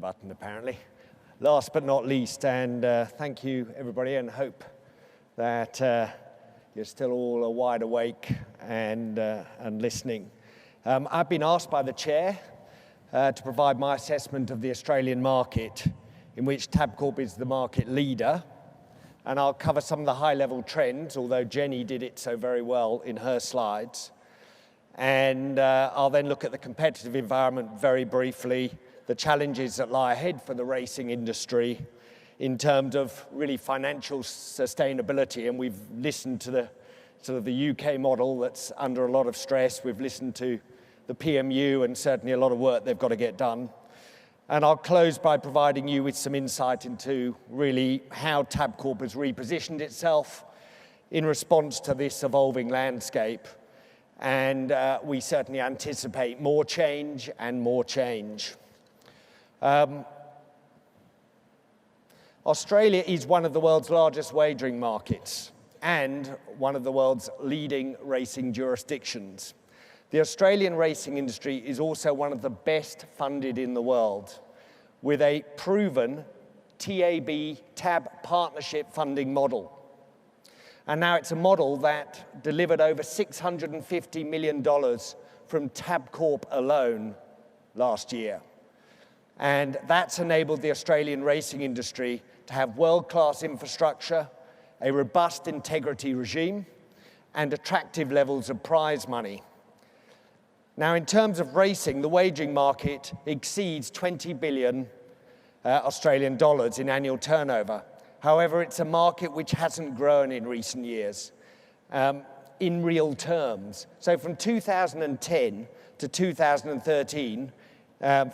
button, apparently. Last but not least, and thank you, everybody, and hope that you're still all wide awake and listening. I've been asked by the chair to provide my assessment of the Australian market, in which Tabcorp is the market leader, and I'll cover some of the high-level trends, although Jenny did it so very well in her slides. And I'll then look at the competitive environment very briefly, the challenges that lie ahead for the racing industry in terms of really financial sustainability. And we've listened to the sort of the UK model that's under a lot of stress. We've listened to the PMU and certainly a lot of work they've got to get done. And I'll close by providing you with some insight into really how Tabcorp has repositioned itself in response to this evolving landscape. And we certainly anticipate more change and more change. Australia is one of the world's largest wagering markets and one of the world's leading racing jurisdictions. The Australian racing industry is also one of the best funded in the world, with a proven TAB partnership funding model. And now it's a model that delivered over $650 million from Tabcorp alone last year. And that's enabled the Australian racing industry to have world-class infrastructure, a robust integrity regime, and attractive levels of prize money. Now, in terms of racing, the wagering market exceeds 20 billion Australian dollars in annual turnover. However, it's a market which hasn't grown in recent years in real terms. So from 2010 to 2013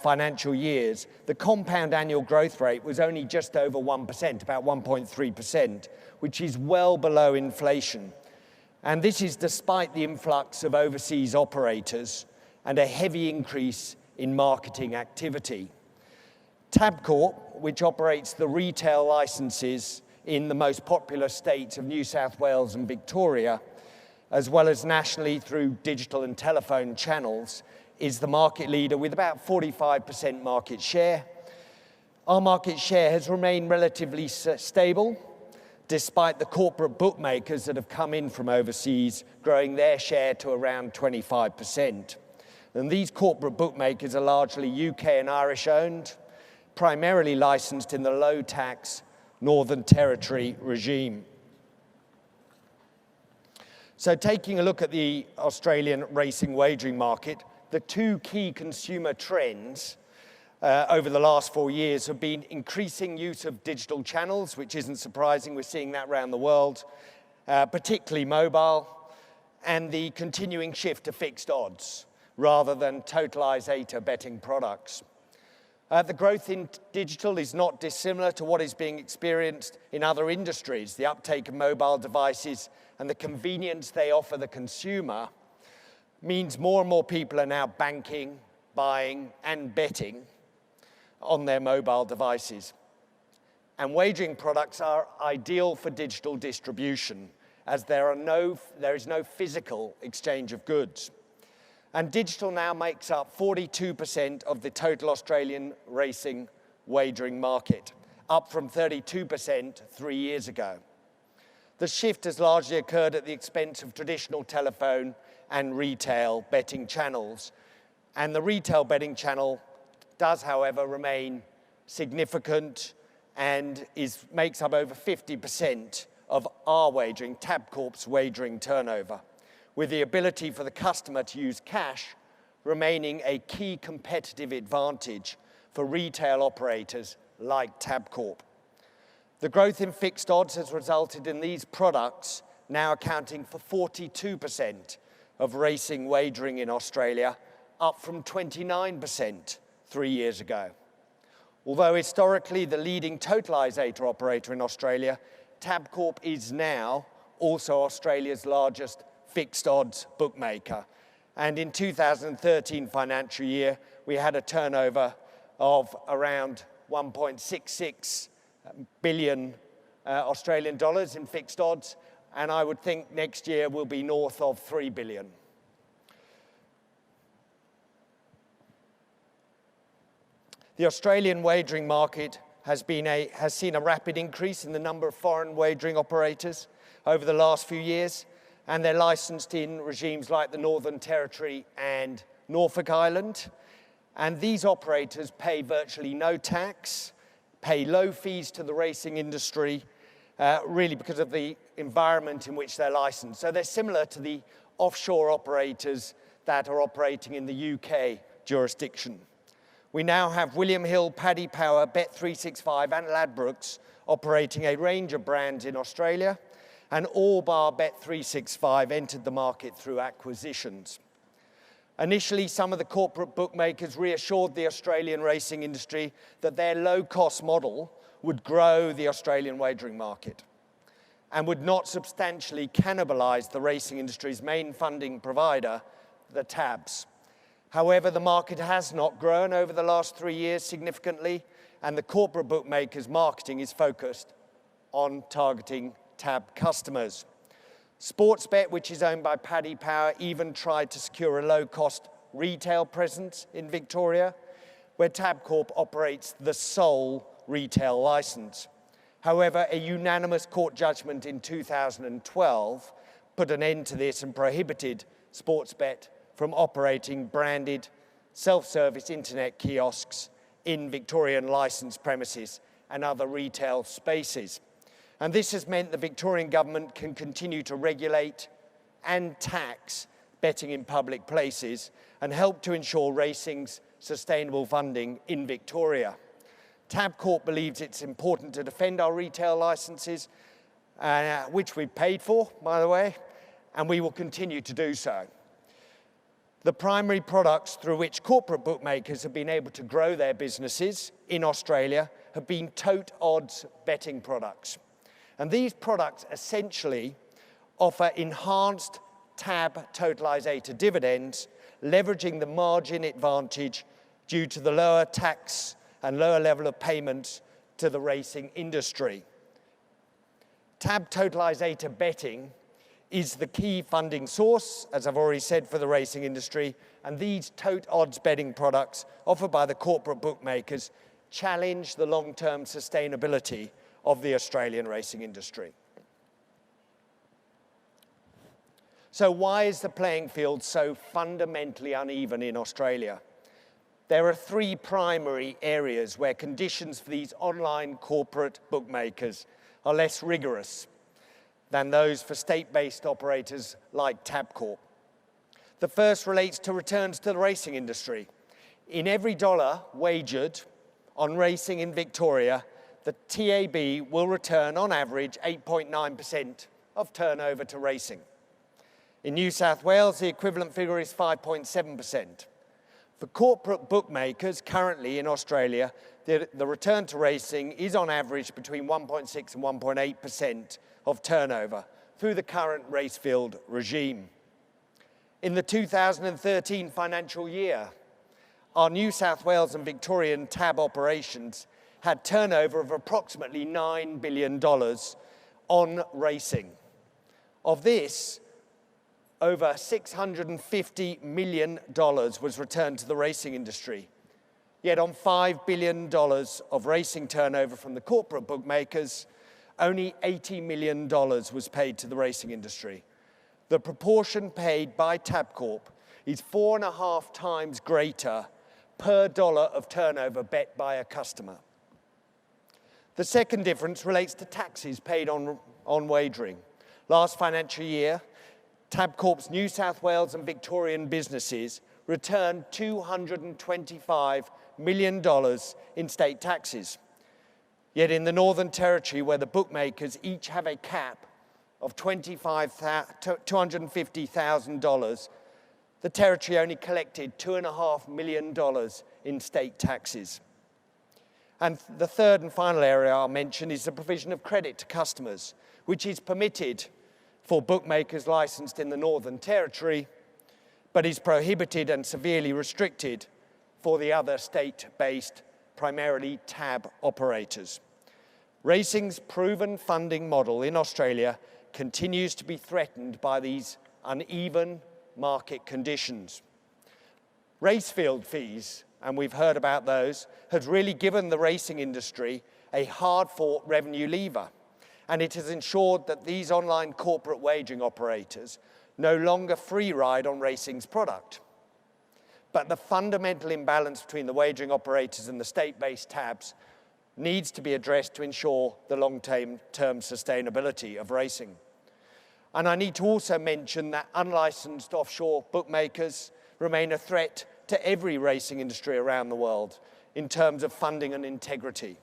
financial years, the compound annual growth rate was only just over 1%, about 1.3%, which is well below inflation. And this is despite the influx of overseas operators and a heavy increase in marketing activity. Tabcorp, which operates the retail licenses in the most popular states of New South Wales and Victoria, as well as nationally through digital and telephone channels, is the market leader with about 45% market share. Our market share has remained relatively stable, despite the corporate bookmakers that have come in from overseas growing their share to around 25%. And these corporate bookmakers are largely UK and Irish owned, primarily licensed in the low-tax Northern Territory regime. So taking a look at the Australian racing wagering market, the two key consumer trends over the last 4 years have been increasing use of digital channels, which isn't surprising, we're seeing that around the world, particularly mobile, and the continuing shift to fixed odds rather than totalisator betting products. The growth in digital is not dissimilar to what is being experienced in other industries. The uptake of mobile devices and the convenience they offer the consumer means more and more people are now banking, buying, and betting on their mobile devices. And wagering products are ideal for digital distribution, as there is no physical exchange of goods. And digital now makes up 42% of the total Australian racing wagering market, up from 32% 3 years ago. The shift has largely occurred at the expense of traditional telephone and retail betting channels. And the retail betting channel does, however, remain significant and makes up over 50% of our wagering, Tabcorp's wagering turnover, with the ability for the customer to use cash remaining a key competitive advantage for retail operators like Tabcorp. The growth in fixed odds has resulted in these products now accounting for 42% of racing wagering in Australia, up from 29% 3 years ago. Although historically the leading totalisator operator in Australia, Tabcorp is now also Australia's largest fixed odds bookmaker. And in 2013 financial year, we had a turnover of around 1.66 billion Australian dollars in fixed odds, and I would think next year will be north of 3 billion. The Australian wagering market has seen a rapid increase in the number of foreign wagering operators over the last few years, and they're licensed in regimes like the Northern Territory and Norfolk Island. And these operators pay virtually no tax, pay low fees to the racing industry, really because of the environment in which they're licensed. So they're similar to the offshore operators that are operating in the UK jurisdiction. We now have William Hill, Paddy Power, Bet365 and Ladbrokes operating a range of brands in Australia, and all bar Bet365 entered the market through acquisitions. Initially, some of the corporate bookmakers reassured the Australian racing industry that their low-cost model would grow the Australian wagering market and would not substantially cannibalise the racing industry's main funding provider, the TABs. However, the market has not grown over the last 3 years significantly, and the corporate bookmakers' marketing is focused on targeting TAB customers. Sportsbet, which is owned by Paddy Power, even tried to secure a low-cost retail presence in Victoria, where Tabcorp operates the sole retail licence. However, a unanimous court judgment in 2012 put an end to this and prohibited Sportsbet from operating branded self-service internet kiosks in Victorian licensed premises and other retail spaces. And this has meant the Victorian government can continue to regulate and tax betting in public places and help to ensure racing's sustainable funding in Victoria. Tabcorp believes it's important to defend our retail licenses, which we've paid for, by the way, and we will continue to do so. The primary products through which corporate bookmakers have been able to grow their businesses in Australia have been tote odds betting products. And these products essentially offer enhanced TAB totalisator dividends, leveraging the margin advantage due to the lower tax and lower level of payments to the racing industry. TAB totalisator betting is the key funding source, as I've already said, for the racing industry, and these tote odds betting products offered by the corporate bookmakers challenge the long-term sustainability of the Australian racing industry. So why is the playing field so fundamentally uneven in Australia? There are three primary areas where conditions for these online corporate bookmakers are less rigorous than those for state-based operators like Tabcorp. The first relates to returns to the racing industry. In every dollar wagered on racing in Victoria, the TAB will return on average 8.9% of turnover to racing. In New South Wales, the equivalent figure is 5.7%. For corporate bookmakers currently in Australia, the return to racing is on average between 1.6 and 1.8% of turnover through the current race field regime. In the 2013 financial year, our New South Wales and Victorian TAB operations had turnover of approximately $9 billion on racing. Of this, over $650 million was returned to the racing industry. Yet on $5 billion of racing turnover from the corporate bookmakers, only $80 million was paid to the racing industry. The proportion paid by Tabcorp is 4.5 times greater per dollar of turnover bet by a customer. The second difference relates to taxes paid on wagering. Last financial year, Tabcorp's New South Wales and Victorian businesses returned $225 million in state taxes. Yet in the Northern Territory, where the bookmakers each have a cap of $250,000, the Territory only collected $2.5 million in state taxes. And the third and final area I'll mention is the provision of credit to customers, which is permitted for bookmakers licensed in the Northern Territory, but is prohibited and severely restricted for the other state-based, primarily TAB operators. Racing's proven funding model in Australia continues to be threatened by these uneven market conditions. Racefield fees and we've heard about those, has really given the racing industry a hard-fought revenue lever. And it has ensured that these online corporate wagering operators no longer free ride on racing's product. But the fundamental imbalance between the wagering operators and the state-based tabs needs to be addressed to ensure the long-term sustainability of racing. And I need to also mention that unlicensed offshore bookmakers remain a threat to every racing industry around the world in terms of funding and integrity.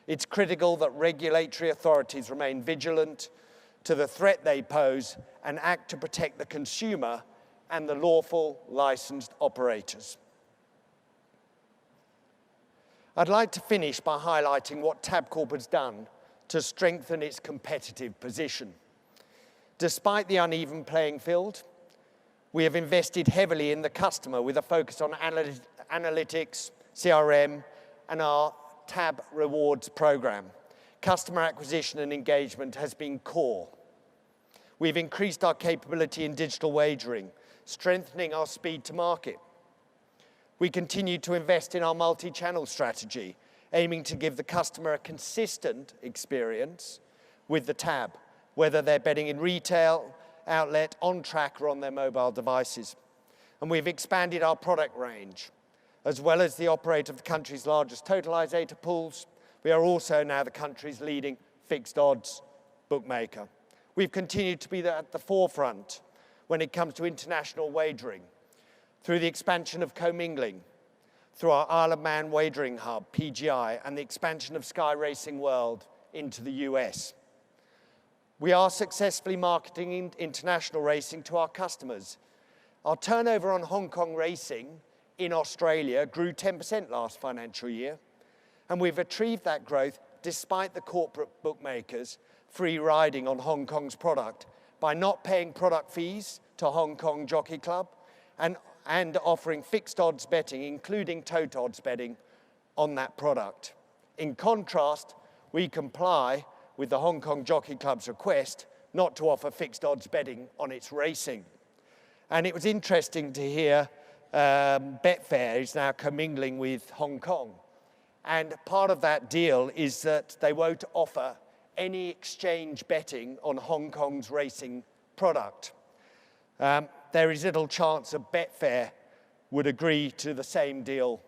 It's critical that regulatory authorities remain vigilant to the threat they pose and act to protect the consumer and the lawful licensed operators. I'd like to finish by highlighting what Tabcorp has done to strengthen its competitive position. Despite the uneven playing field, we have invested heavily in the customer with a focus on analytics, CRM, and our Tab Rewards program. Customer acquisition and engagement has been core. We've increased our capability in digital wagering, strengthening our speed to market. We continue to invest in our multi-channel strategy, aiming to give the customer a consistent experience with the tab, whether they're betting in retail, outlet, on track, or on their mobile devices. And we've expanded our product range. As well as the operator of the country's largest totalisator pools, we are also now the country's leading fixed odds bookmaker. We've continued to be at the forefront when it comes to international wagering, through the expansion of commingling, through our Isle of Man wagering hub, PGI, and the expansion of Sky Racing World into the US. We are successfully marketing international racing to our customers. Our turnover on Hong Kong racing in Australia grew 10% last financial year, and we've achieved that growth despite the corporate bookmakers free riding on Hong Kong's product by not paying product fees to Hong Kong Jockey Club and offering fixed odds betting, including tote odds betting, on that product. In contrast, we comply with the Hong Kong Jockey Club's request not to offer fixed odds betting on its racing. And it was interesting to hear Betfair is now commingling with Hong Kong. And part of that deal is that they won't offer any exchange betting on Hong Kong's racing product. There is little chance that Betfair would agree to the same deal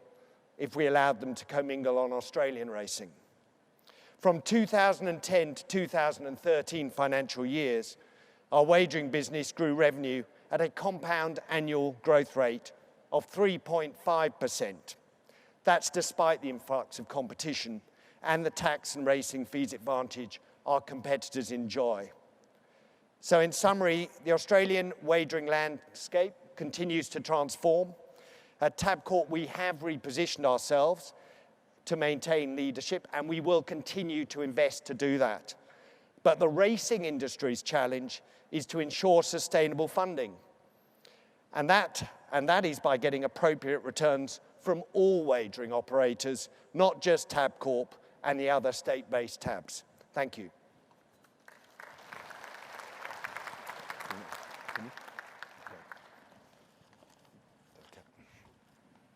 if we allowed them to commingle on Australian racing. From 2010 to 2013 financial years, our wagering business grew revenue at a compound annual growth rate of 3.5%. That's despite the influx of competition and the tax and racing fees advantage our competitors enjoy. So in summary, the Australian wagering landscape continues to transform. At Tabcorp, we have repositioned ourselves to maintain leadership, and we will continue to invest to do that. But the racing industry's challenge is to ensure sustainable funding. And that is by getting appropriate returns from all wagering operators, not just Tabcorp and the other state-based tabs. Thank you.